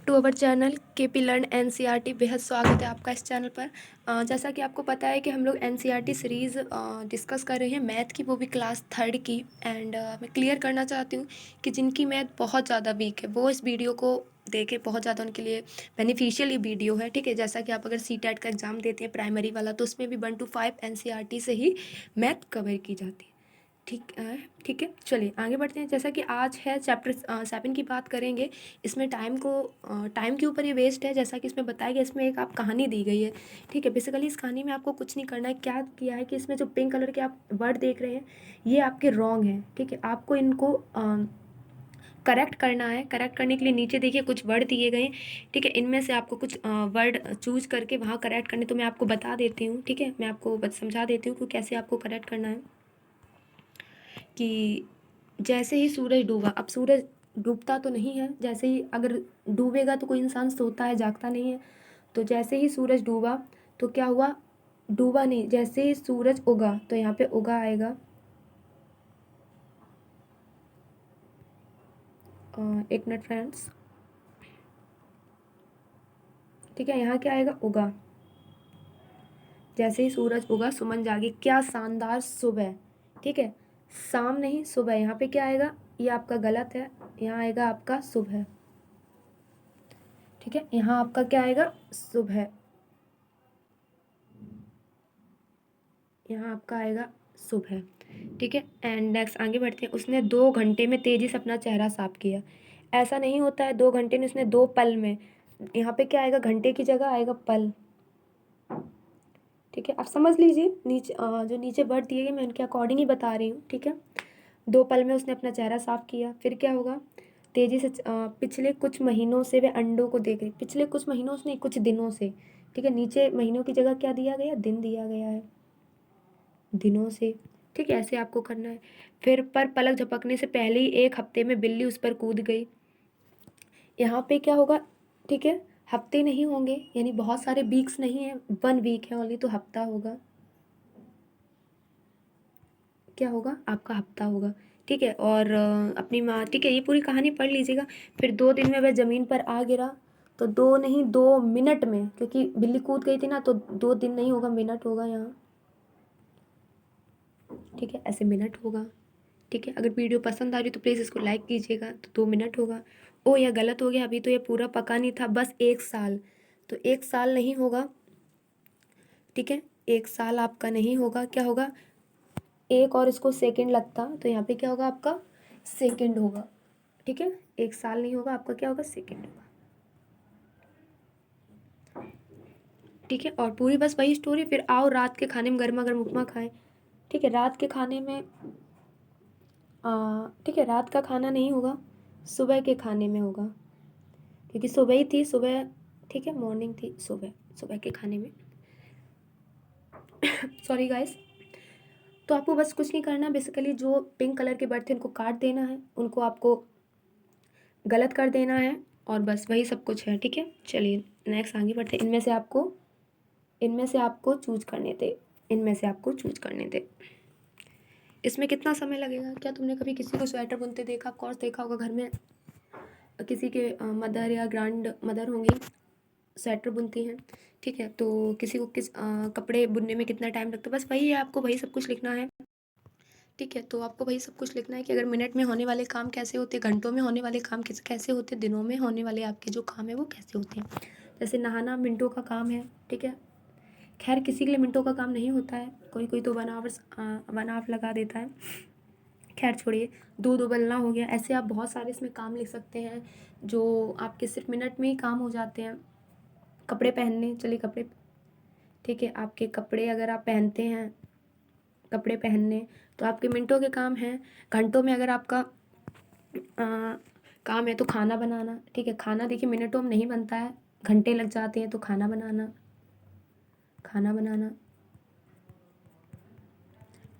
To our channel KP learn NCERT. बेहद स्वागत है आपका इस चैनल पर। जैसा कि आपको पता है कि हम लोग एनसीईआरटी सीरीज़ डिस्कस कर रहे हैं मैथ की, वो भी क्लास 3rd की। एंड मैं क्लियर करना चाहती हूँ कि जिनकी मैथ बहुत ज़्यादा वीक है वो इस वीडियो को देखें, बहुत ज़्यादा उनके लिए बेनिफिशियल ये वीडियो है। ठीक है, जैसा कि आप अगर CTET का एग्ज़ाम देते हैं प्राइमरी वाला, तो उसमें भी 1 to 5 एनसीईआरटी से ही मैथ कवर की जाती है। ठीक है, चलिए आगे बढ़ते हैं। जैसा कि आज है चैप्टर 7 की बात करेंगे। इसमें टाइम के ऊपर ये बेस्ड है। जैसा कि इसमें बताया गया, इसमें एक आप कहानी दी गई है। ठीक है, बेसिकली इस कहानी में आपको कुछ नहीं करना है। क्या किया है कि इसमें जो पिंक कलर के आप वर्ड देख रहे हैं, ये आपके रॉन्ग हैं। ठीक है, आपको इनको करेक्ट करना है। करेक्ट करने के लिए नीचे देखिए कुछ वर्ड दिए गए हैं। ठीक है, इनमें से आपको कुछ वर्ड चूज करके वहाँ करेक्ट करने, तो मैं आपको बता देती हूँ। ठीक है, मैं आपको समझा देती हूँ कि कैसे आपको करेक्ट करना है। कि जैसे ही सूरज डूबा, अब सूरज डूबता तो नहीं है, जैसे ही अगर डूबेगा तो कोई इंसान सोता है, जागता नहीं है। तो जैसे ही सूरज डूबा तो क्या हुआ, डूबा नहीं, जैसे ही सूरज उगा तो यहाँ पे उगा आएगा। एक मिनट फ्रेंड्स। ठीक है, यहाँ क्या आएगा, उगा। जैसे ही सूरज उगा सुमन जागी, क्या शानदार सुबह। ठीक है, शाम नहीं सुबह। यहाँ पे क्या आएगा, ये आपका गलत है, यहाँ आएगा आपका सुबह। ठीक है, यहाँ आपका क्या आएगा, सुबह। यहाँ आपका आएगा सुबह। ठीक है, एंड नेक्स्ट आगे बढ़ते हैं। उसने 2 घंटे में तेजी से अपना चेहरा साफ किया। ऐसा नहीं होता है 2 घंटे में, उसने 2 पल में। यहाँ पे क्या आएगा, घंटे की जगह आएगा पल। ठीक है, आप समझ लीजिए, नीचे जो नीचे वर्ड दिए गए मैं उनके अकॉर्डिंग ही बता रही हूँ। ठीक है, 2 पल में उसने अपना चेहरा साफ किया। फिर क्या होगा, तेजी से पिछले कुछ महीनों से वे अंडों को देख रही। पिछले कुछ महीनों से नहीं, कुछ दिनों से। ठीक है, नीचे महीनों की जगह क्या दिया गया, दिन दिया गया है, दिनों से। ठीक है, ऐसे आपको करना है। फिर पर पलक झपकने से पहले ही 1 हफ्ते में बिल्ली उस पर कूद गई। यहाँ पे क्या होगा, ठीक है, हफ्ते नहीं होंगे, यानी बहुत सारे वीक्स नहीं है, 1 वीक है ओनली, तो हफ्ता होगा। क्या होगा, आपका हफ्ता होगा। ठीक है, और अपनी माँ, ठीक है, ये पूरी कहानी पढ़ लीजिएगा। फिर 2 दिन में वह ज़मीन पर आ गिरा। तो 2 नहीं, 2 मिनट में, क्योंकि बिल्ली कूद गई थी ना, तो 2 दिन नहीं होगा, मिनट होगा यहाँ। ठीक है, ऐसे मिनट होगा। ठीक है, अगर वीडियो पसंद आ रही तो प्लीज़ इसको लाइक कीजिएगा। तो 2 मिनट होगा। ओ, यह गलत हो गया, अभी तो ये पूरा पका नहीं था, बस 1 साल। तो 1 साल नहीं होगा। ठीक है, 1 साल आपका नहीं होगा, क्या होगा, एक और इसको सेकंड लगता, तो यहाँ पे क्या होगा, आपका सेकंड होगा। ठीक है, 1 साल नहीं होगा, आपका क्या होगा, सेकंड होगा। ठीक है, और पूरी बस वही स्टोरी। फिर आओ रात के खाने में गर्मा गर्म उपमा खाएं। ठीक है, रात के खाने में ठीक है, रात का खाना नहीं होगा, सुबह के खाने में होगा, क्योंकि सुबह ही थी, सुबह। ठीक है, मॉर्निंग थी, सुबह, सुबह के खाने में। Sorry guys. तो आपको बस कुछ नहीं करना, बेसिकली जो पिंक कलर के बर्ड थे उनको काट देना है, उनको आपको गलत कर देना है, और बस वही सब कुछ है। ठीक है, चलिए नेक्स्ट आगे बढ़ते। इनमें से आपको चूज करने थे, इनमें से आपको चूज करने थे। इसमें कितना समय लगेगा, क्या तुमने कभी किसी को स्वेटर बुनते देखा, कोर्स देखा होगा घर में, किसी के मदर या ग्रैंड मदर होंगी, स्वेटर बुनती हैं। ठीक है, तो किसी को कपड़े बुनने में कितना टाइम लगता है, बस वही है, आपको वही सब कुछ लिखना है। ठीक है, तो आपको वही सब कुछ लिखना है कि अगर मिनट में होने वाले काम कैसे होते हैं, घंटों में होने वाले काम कैसे होते हैं, दिनों में होने वाले आपके जो काम है वो कैसे होते हैं। जैसे नहाना मिनटों का काम है। ठीक है, खैर किसी के लिए मिनटों का काम नहीं होता है, कोई कोई तो 1 आवर लगा देता है। खैर छोड़िए, दूध उबलना हो गया, ऐसे आप बहुत सारे इसमें काम लिख सकते हैं जो आपके सिर्फ मिनट में ही काम हो जाते हैं। कपड़े पहनने, चलिए कपड़े। ठीक है, आपके कपड़े अगर आप पहनते हैं, कपड़े पहनने तो आपके मिनटों के काम हैं। घंटों में अगर आपका काम है तो खाना बनाना। ठीक है, खाना देखिए मिनटों में नहीं बनता है, घंटे लग जाते हैं, तो खाना बनाना, खाना बनाना।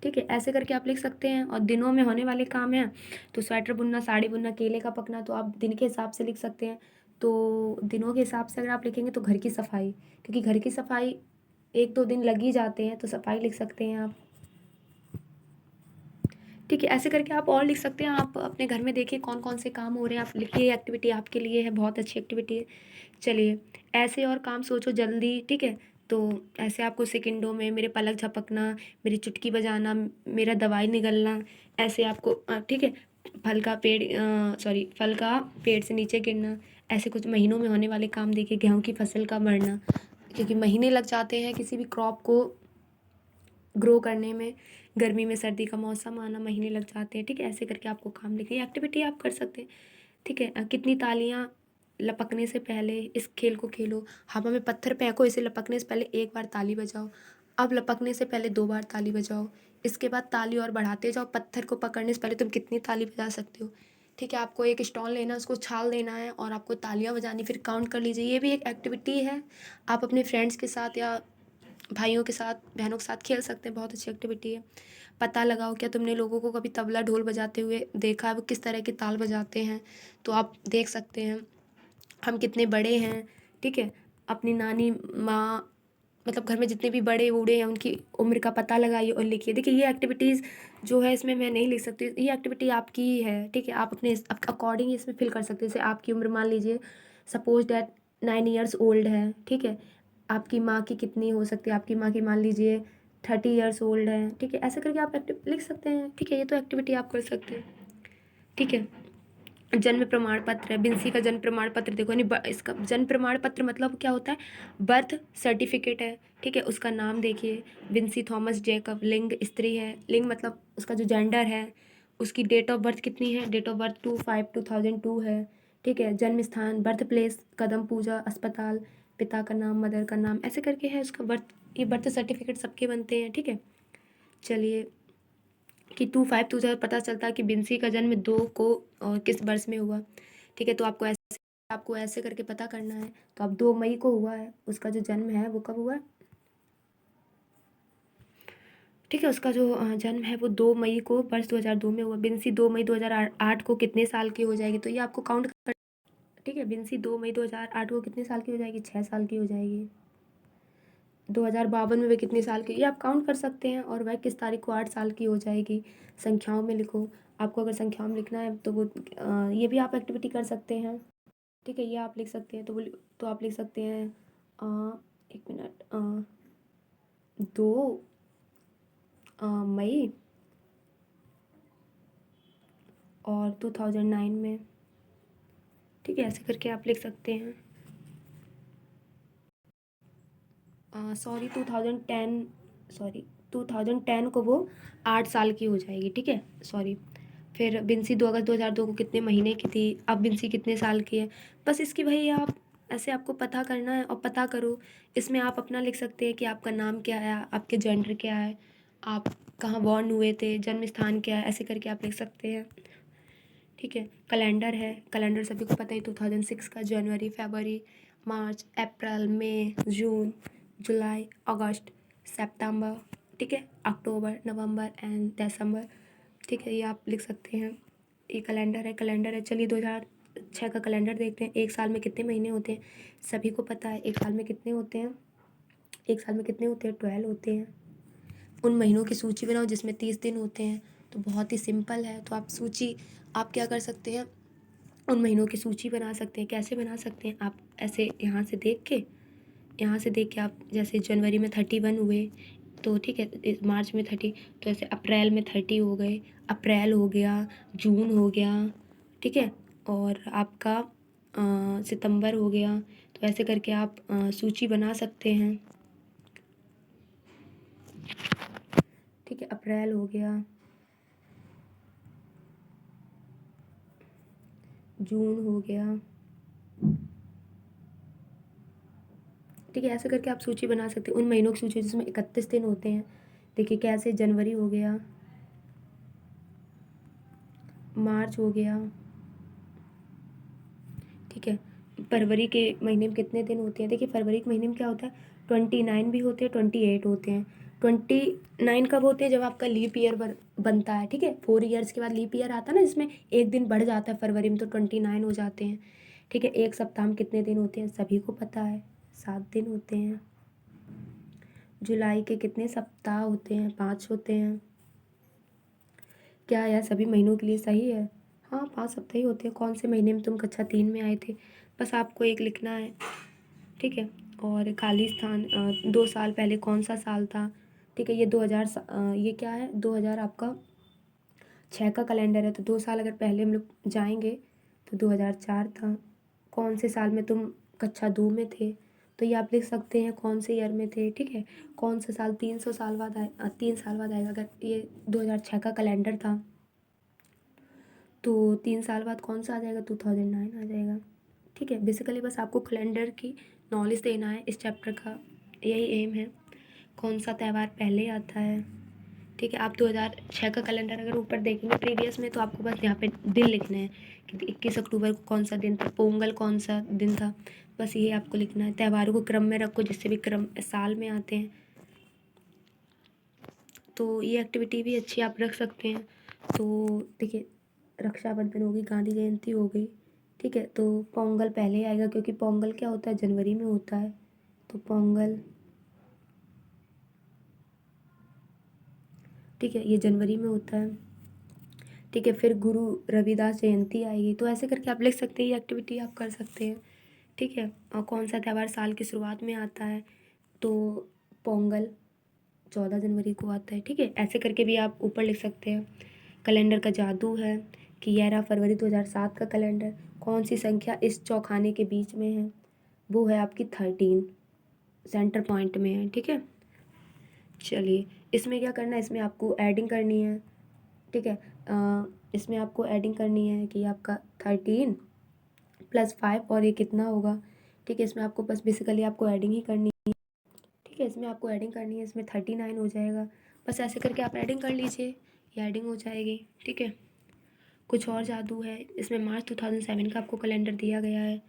ठीक है, ऐसे करके आप लिख सकते हैं। और दिनों में होने वाले काम हैं तो स्वेटर बुनना, साड़ी बुनना, केले का पकना, तो आप दिन के हिसाब से लिख सकते हैं। तो दिनों के हिसाब से अगर आप लिखेंगे तो घर की सफाई, क्योंकि घर की सफाई 1-2 दिन लग ही जाते हैं, तो सफाई लिख सकते हैं आप। ठीक है, ऐसे करके आप और लिख सकते हैं। आप अपने घर में देखिए कौन कौन से काम हो रहे हैं, आप लिखिए। एक्टिविटी आपके लिए है, बहुत अच्छी एक्टिविटी है। चलिए, ऐसे और काम सोचो जल्दी, ठीक है। तो ऐसे आपको सेकंडों में मेरे पलक झपकना, मेरी चुटकी बजाना, मेरा दवाई निगलना, ऐसे आपको ठीक है। फल का पेड़ से नीचे गिरना, ऐसे कुछ महीनों में होने वाले काम देखिए। गेहूँ की फसल का मरना, क्योंकि महीने लग जाते हैं किसी भी क्रॉप को ग्रो करने में। गर्मी में सर्दी का मौसम आना, महीने लग जाते हैं, ठीक है। ऐसे करके आपको काम लिखिए, एक्टिविटी आप कर सकते हैं, ठीक है। कितनी तालियां लपकने से पहले इस खेल को खेलो। हवा में पत्थर फेंको, इसे लपकने से पहले एक बार ताली बजाओ। अब लपकने से पहले 2 बार ताली बजाओ। इसके बाद ताली और बढ़ाते जाओ। पत्थर को पकड़ने से पहले तुम कितनी ताली बजा सकते हो, ठीक है। आपको एक स्टोन लेना है, उसको छाल देना है और आपको तालियां बजानी, फिर काउंट कर लीजिए। ये भी एक एक्टिविटी है। आप अपने फ्रेंड्स के साथ या भाइयों के साथ, बहनों के साथ खेल सकते हैं, बहुत अच्छी एक्टिविटी है। पता लगाओ, क्या तुमने लोगों को कभी तबला ढोल बजाते हुए देखा है, वो किस तरह की ताल बजाते हैं, तो आप देख सकते हैं। हम कितने बड़े हैं, ठीक है। अपनी नानी माँ, मतलब घर में जितने भी बड़े बूढ़े हैं उनकी उम्र का पता लगाइए और लिखिए। देखिए, ये एक्टिविटीज़ जो है इसमें मैं नहीं लिख सकती, ये एक्टिविटी आपकी ही है, ठीक है। आप अपने अकॉर्डिंग इसमें फिल कर सकते हैं। जैसे आपकी उम्र मान लीजिए सपोज डैट 9 ईयर्स ओल्ड है, ठीक है। आपकी माँ की कितनी हो सकती है, आपकी माँ की मान लीजिए 30 ईयर्स ओल्ड है, ठीक है। ऐसे करके आप एक्टिव लिख सकते हैं, ठीक है। ये तो एक्टिविटी आप कर सकते हैं, ठीक है। जन्म प्रमाण पत्र है, बिंसी का जन्म प्रमाण पत्र देखो, यानी इसका जन्म प्रमाण पत्र मतलब क्या होता है, बर्थ सर्टिफिकेट है, ठीक है। उसका नाम देखिए, बिंसी थॉमस जेकब, लिंग स्त्री है, लिंग मतलब उसका जो जेंडर है। उसकी डेट ऑफ बर्थ कितनी है, डेट ऑफ बर्थ 2/5/2002 है, ठीक है। जन्म स्थान, बर्थ प्लेस, कदम पूजा अस्पताल, पिता का नाम, मदर का नाम, ऐसे करके है उसका बर्थ। ये बर्थ सर्टिफिकेट सबके बनते हैं, ठीक है। चलिए, कि 2/5/2000 पता चलता है कि बिंसी का जन्म 2 को और किस वर्ष में हुआ, ठीक है। तो आपको ऐसे करके पता करना है। तो अब 2 मई को हुआ है, उसका जो जन्म है वो कब हुआ है, ठीक है। उसका जो जन्म है वो 2 मई को वर्ष 2002 में हुआ। बिंसी 2 मई 2008 को कितने साल की हो जाएगी, तो ये आपको काउंट कर, ठीक है। बिंसी 2 मई 2008 को कितने साल की हो जाएगी, 6 साल की हो जाएगी। 2052 में वे कितने साल की, ये आप काउंट कर सकते हैं। और वह किस तारीख को 8 साल की हो जाएगी, संख्याओं में लिखो। आपको अगर संख्याओं में लिखना है तो वो ये भी आप एक्टिविटी कर सकते हैं, ठीक है। ये आप लिख सकते हैं, तो आप लिख सकते हैं 1 मिनट, 2 मई और 2009 में, ठीक है। ऐसे करके आप लिख सकते हैं। सॉरी 2010 को वो 8 साल की हो जाएगी, ठीक है, सॉरी। फिर बिंसी 2 अगस्त 2002 को कितने महीने की थी, अब बिंसी कितने साल की है। बस इसकी वही आप ऐसे आपको पता करना है और पता करो। इसमें आप अपना लिख सकते हैं कि आपका नाम क्या है, आपके जेंडर क्या है, आप कहाँ बॉर्न हुए थे, जन्म स्थान क्या है, ऐसे करके आप लिख सकते हैं, ठीक है। कैलेंडर है, कैलेंडर सभी को पता है 2006 का, जनवरी, फरवरी, मार्च, अप्रैल, मई, जून, जुलाई, अगस्त, सितंबर, ठीक है, अक्टूबर, नवंबर एंड दिसंबर, ठीक है। ये आप लिख सकते हैं। ये कैलेंडर है। चलिए 2006 का कैलेंडर देखते हैं। एक साल में कितने महीने होते हैं, सभी को पता है। एक साल में कितने होते हैं, 12 होते हैं। उन महीनों की सूची बनाओ जिसमें 30 दिन होते हैं। तो बहुत ही सिंपल है। तो आप क्या कर सकते हैं, उन महीनों की सूची बना सकते हैं। कैसे बना सकते हैं, आप ऐसे यहाँ से देख के आप, जैसे जनवरी में 31 हुए, तो ठीक है, मार्च में 30, तो ऐसे अप्रैल में 30 हो गए, अप्रैल हो गया, जून हो गया, ठीक है। और आपका सितंबर हो गया। तो ऐसे करके आप सूची बना सकते हैं, ठीक है। अप्रैल हो गया, जून हो गया, ठीक है। ऐसे करके आप सूची बना सकते हैं उन महीनों की सूची जिसमें 31 दिन होते हैं। देखिए कैसे, जनवरी हो गया, मार्च हो गया, ठीक है। फरवरी के महीने में कितने दिन होते हैं, देखिए फरवरी के महीने में क्या होता है, 29 भी होते हैं, 28 होते हैं। 29 कब होते हैं, जब आपका लीप ईयर बनता है, ठीक है। 4 ईयर्स के बाद लीप ईयर आता है ना, जिसमें एक दिन बढ़ जाता है फरवरी में, तो 29 हो जाते हैं, ठीक है। एक सप्ताह में कितने दिन होते हैं, सभी को पता है, 7 दिन होते हैं। जुलाई के कितने सप्ताह होते हैं, 5 होते हैं। क्या यार सभी महीनों के लिए सही है? हाँ 5 सप्ताह ही होते हैं। कौन से महीने में तुम कक्षा 3 में आए थे? बस आपको एक लिखना है, ठीक है। और खाली स्थान 2 साल पहले कौन सा साल था, ठीक है। ये 2000 ये क्या है, 2000 आपका 6 का कैलेंडर है, तो 2 साल अगर पहले हम लोग जाएंगे तो 2004 था। कौन से साल में तुम कक्षा 2 में थे, तो ये आप लिख सकते हैं कौन से ईयर में थे, ठीक है। कौन सा साल 300 साल बाद 3 साल बाद आएगा। अगर ये 2006 का कैलेंडर था तो 3 साल बाद कौन सा आ जाएगा, 2009 आ जाएगा, ठीक है। बेसिकली बस आपको कैलेंडर की नॉलेज देना है, इस चैप्टर का यही एम है। कौन सा त्यौहार पहले आता है, ठीक है। आप 2006 का कैलेंडर अगर ऊपर देखेंगे प्रीवियस में, तो आपको बस यहाँ पे दिन लिखने हैं कि 21 अक्टूबर को कौन सा दिन था, पोंगल कौन सा दिन था, बस ये आपको लिखना है। त्योहारों को क्रम में रखो, जिससे भी क्रम साल में आते हैं। तो ये एक्टिविटी भी अच्छी आप रख सकते हैं। तो देखिए, रक्षाबंधन हो गई, गांधी जयंती हो गई, ठीक है। तो पोंगल पहले आएगा, क्योंकि पोंगल क्या होता है, जनवरी में होता है। तो पोंगल, ठीक है, ये जनवरी में होता है, ठीक है। फिर गुरु रविदास जयंती आएगी। तो ऐसे करके आप लिख सकते हैं, ये एक्टिविटी आप कर सकते हैं, ठीक है। और कौन सा त्यौहार साल की शुरुआत में आता है, तो पोंगल 14 जनवरी को आता है, ठीक है। ऐसे करके भी आप ऊपर लिख सकते हैं। कैलेंडर का जादू है कि 11 फरवरी 2007 का कैलेंडर, कौन सी संख्या इस चौखाने के बीच में है, वो है आपकी 13, सेंटर पॉइंट में है, ठीक है। चलिए, इसमें क्या करना है, इसमें आपको एडिंग करनी है, ठीक है। इसमें आपको एडिंग करनी है कि आपका 13 + 5, और ये कितना होगा, ठीक है। इसमें आपको बस बेसिकली आपको एडिंग ही करनी है, ठीक है। इसमें आपको एडिंग करनी है, इसमें 39 हो जाएगा। बस ऐसे करके आप एडिंग कर लीजिए, ये एडिंग हो जाएगी, ठीक है। कुछ और जादू है इसमें, मार्च 2007 का आपको कैलेंडर दिया गया है,